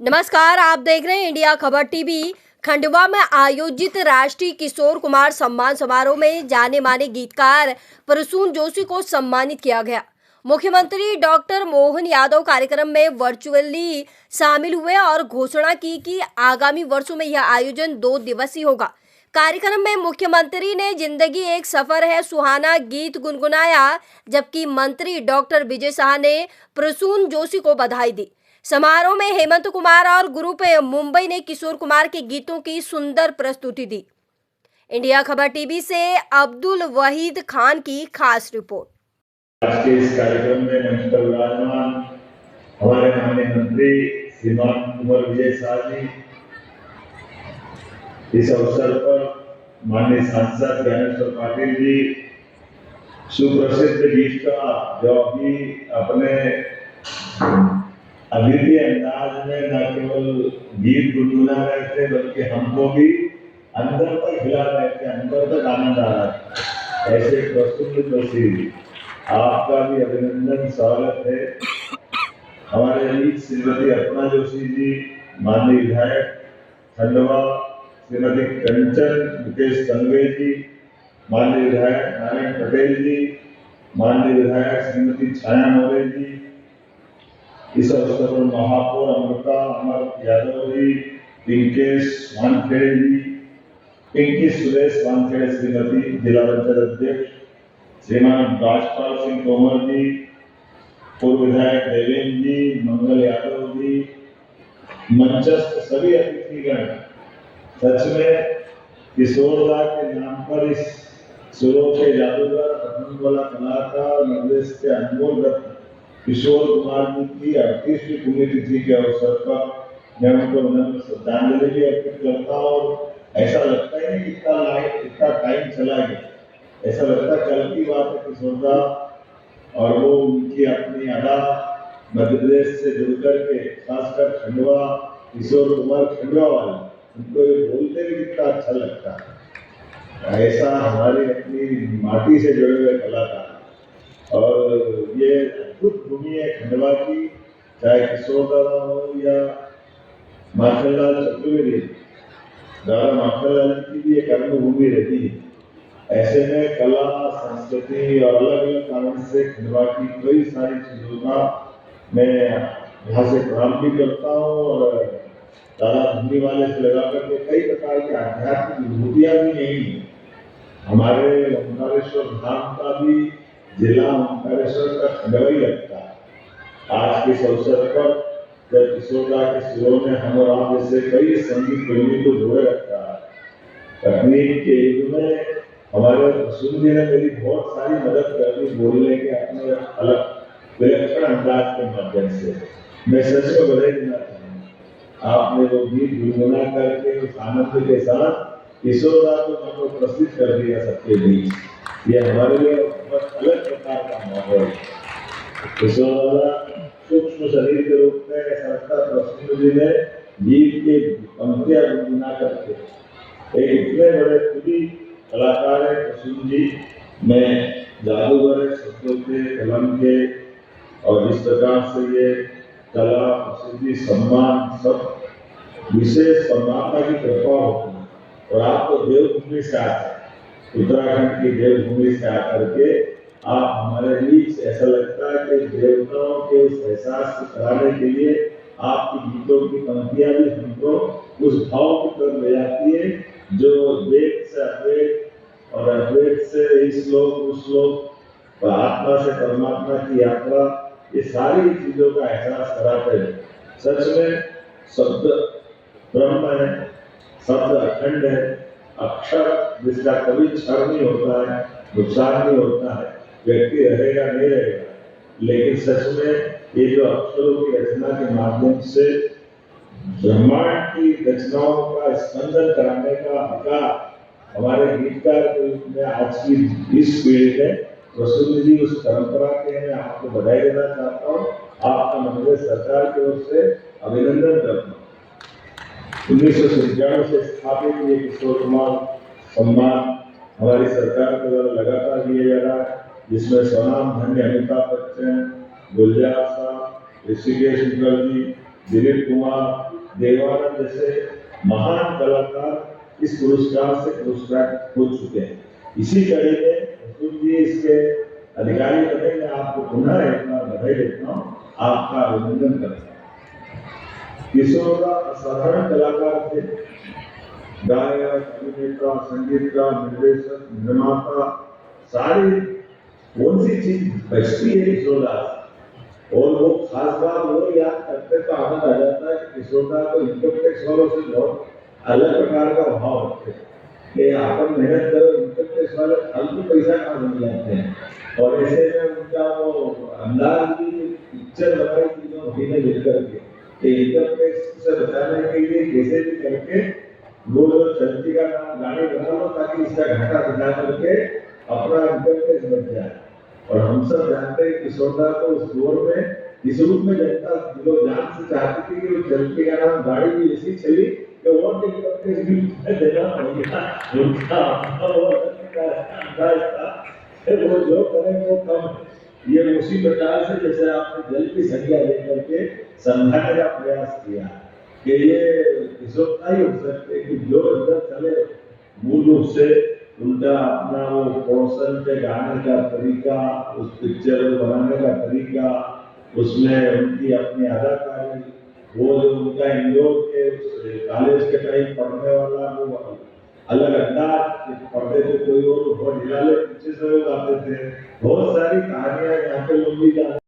नमस्कार, आप देख रहे हैं इंडिया खबर टीवी। खंडवा में आयोजित राष्ट्रीय किशोर कुमार सम्मान समारोह में जाने माने गीतकार प्रसून जोशी को सम्मानित किया गया। मुख्यमंत्री डॉक्टर मोहन यादव कार्यक्रम में वर्चुअली शामिल हुए और घोषणा की कि आगामी वर्षों में यह आयोजन 2 दिवसीय होगा। कार्यक्रम में मुख्यमंत्री ने जिंदगी एक सफर है सुहाना गीत गुनगुनाया, जबकि मंत्री डॉक्टर विजय शाह ने प्रसून जोशी को बधाई दी। समारोह में हेमंत कुमार और ग्रुप मुंबई ने किशोर कुमार के गीतों की सुंदर प्रस्तुति दी। इंडिया खबर टीवी से अब्दुल वहीद खान की खास रिपोर्ट। आज के इस कार्यक्रम में मंच पर विराजमान हमारे माननीय मंत्री श्रीमान कुंवर विजय शाह जी, इस अवसर पर माननीय सांसद ज्ञानेश्वर पाटिल जी, सुप्रसिद्ध गीतकार जो अभी अपने अद्वितीय अंदाज में न केवल गीत गुनगुना रहे थे बल्कि हमको भी अंदर तक हिला रहे थे, अंदर तक आनंद आ रहा था। ऐसे प्रस्तुत जोशी, आपका भी अभिनंदन, स्वागत है। हमारे बीच श्रीमती अर्पणा जोशी जी, माननीय विधायक खंडवा, श्रीमती कंचन मुकेश संघवी जी, माननीय विधायक नारायण पटेल जी, माननीय विधायक श्रीमती छाया मोरे जी, इस अवसर पर महापौर अमृता अमर यादव जी, पिंकेश वानखेड़े जी, पिंकी सुरेश वानखेड़े श्रीमती, जिला पंचायत अध्यक्ष श्रीमान राजपाल सिंह तोमर जी, पूर्व विधायक देवेंद्र जी, मंगल यादव जी, मंचस्थ सभी अतिथिगण, सच में किशोरदा के नाम पर इस सुरों के जादूगर, पठन वाला कलाकार, निर्देश के अनमोल रत्न किशोर कुमार जी की 38वीं पुण्यतिथि के अवसर पर मैं उनको विनम्र श्रद्धांजलि भी अर्पित करता हूँ। और ऐसा लगता है कि इतना टाइम चला गया, ऐसा लगता कल की बात है किशोरदा, और वो उनकी अपनी अदा मध्य प्रदेश से जुड़ करके, खासकर खंडवा, किशोर कुमार खंडवा वाले, उनको ये बोलते भी कितना अच्छा लगता है। ऐसा हमारी अपनी माटी से जुड़े हुए कलाकार, और ये अद्भुत भूमि है खंडवा की, चाहे किशोरदा हो या माखनलाल चतुर्वेदी, दादा माखनलाल की भी एक कर्म भूमि रहती है। ऐसे में कला, संस्कृति और अलग अलग कारण से खंडवा की कई सारी चीजों का मैं यहाँ से प्रणाम भी करता हूँ, और दादा धुनी वाले से लगा करके कई प्रकार की आध्यात्मिक विभूतियां भी नहीं है। हमारे ओंकारेश्वर धाम का भी जिला ओंकारेश्वर का खंडवा ही लगता है। आज के इस अवसर पर जब किशोरदा के सुरों में हम और आप जैसे कई संगीत प्रेमी को जोड़े रखता है, तकनीक के युग में हमारे प्रसून जी ने मेरी बहुत सारी मदद कर दी बोलने के अपने अलग विलक्षण अंदाज के माध्यम से। मैं सच में बधाई देना चाहूँगा, आपने वो गीत गुनगुना करके उस आनंद के साथ किशोरदा को हमको प्रस्तुत कर दिया सबके बीच। ये हमारे लिए बहुत अलग प्रकार का माहौल है। किशोरदा सूक्ष्म शरीर के रूप में ऐसा लगता प्रसून जी ने गीत के पंक्तियां गुनगुना करके, एक इतने बड़े खुदी कलाकार है प्रसून जी, मैं जादूगर है शब्दों के, कलम के, और इस प्रकार से ये कला, प्रसिद्धि, सम्मान सब विशेष परमात्मा की कृपा होती है। और आप तो देवभूमि से आते हैं, उत्तराखंड की देवभूमि से आकर के आप हमारे बीच, ऐसा लगता है कि देवताओं के उस एहसास को कराने के लिए आपकी गीतों की पंक्तियां भी हमको उस भाव की तरफ ले जाती है जो वेद से अद्वैत और अद्वैत से इस लोक उस लोक, आत्मा से परमात्मा की यात्रा, ये सारी चीजों का एहसास कराते हैं। सच में शब्द ब्रह्म है, शब्द अखंड है, अक्षर जिसका कभी क्षर नहीं होता है, नुकसान नहीं होता है, व्यक्ति रहेगा नहीं रहेगा, लेकिन सच में ये जो अक्षरों की रचना के माध्यम से ब्रह्मांड की रचनाओं का स्पंदन कराने का अधिकार हमारे गीतकार के रूप में आज की इस पीढ़ी में प्रसून जी उस परंपरा के मैं आपको बधाई देना चाहता हूँ, आपका मध्य सरकार की ओर से अभिनंदन करता हूँ। 1997 से स्थापित ये किशोर कुमार सम्मान हमारी सरकार के द्वारा लगातार दिया जा रहा है, जिसमें स्वनाम धन्य अमिताभ बच्चन, गुलजार साहब, ऋषिकेश मुखर्जी, दिलीप कुमार, देवानंद जैसे महान कलाकार इस पुरस्कार से पुरस्कृत हो चुके हैं। इसी कड़ी में अतुल जी इसके अधिकारी बने, मैं आपको पुनः एक बार बधाई देता हूँ, आपका अभिनंदन करता हूँ। किशोर का असाधारण कलाकार थे, गायक, अभिनेता, संगीतकार, निर्देशक, निर्माता, सारी कौन सी चीज बचती है किशोरदास। और वो खास बात वो याद करते तो आनंद आ जाता है कि किशोरदास को इनकम टैक्स वालों से बहुत अलग प्रकार का भाव रखते हैं कि अपन मेहनत करो, इनकम टैक्स वाले फालतू पैसा कहाँ बन जाते हैं। और ऐसे में उनका वो अंदाज भी पिक्चर बनाई तीनों भाई ने मिलकर के इनकम टैक्स से बचाने के लिए कैसे भी करके वो जो चलती का नाम गाड़ी बना लो ताकि इसका घाटा बचा करके अपना इनकम टैक्स बच जाए। और हम सब जानते हैं किशोरदा को उस दौर में इस रूप में जनता लोग जान से चाहती थी कि वो चलती का नाम गाड़ी भी ऐसी चली कि वोट इनकम टैक्स भी देना पड़ेगा। उनका अंदाज था वो जो करे वो कम। ये उसी प्रकार से जैसे आपने जल की संज्ञा लेकर के समझाने का प्रयास किया कि ये किशोरदा ही हो सकते कि जो इधर चले मूल रूप से उनका अपना वो कौशल के गाने का तरीका, उस पिक्चर बनाने का तरीका, उसमें उनकी अपनी अदाकारी, वो जो उनका इंदौर के कॉलेज के टाइम पढ़ने वाला वो अलग अंदाज पढ़ते थे, कोई और बहुत हिलाले पीछे से लोग आते थे। बहुत सारी कहानियां यहाँ पे लोग भी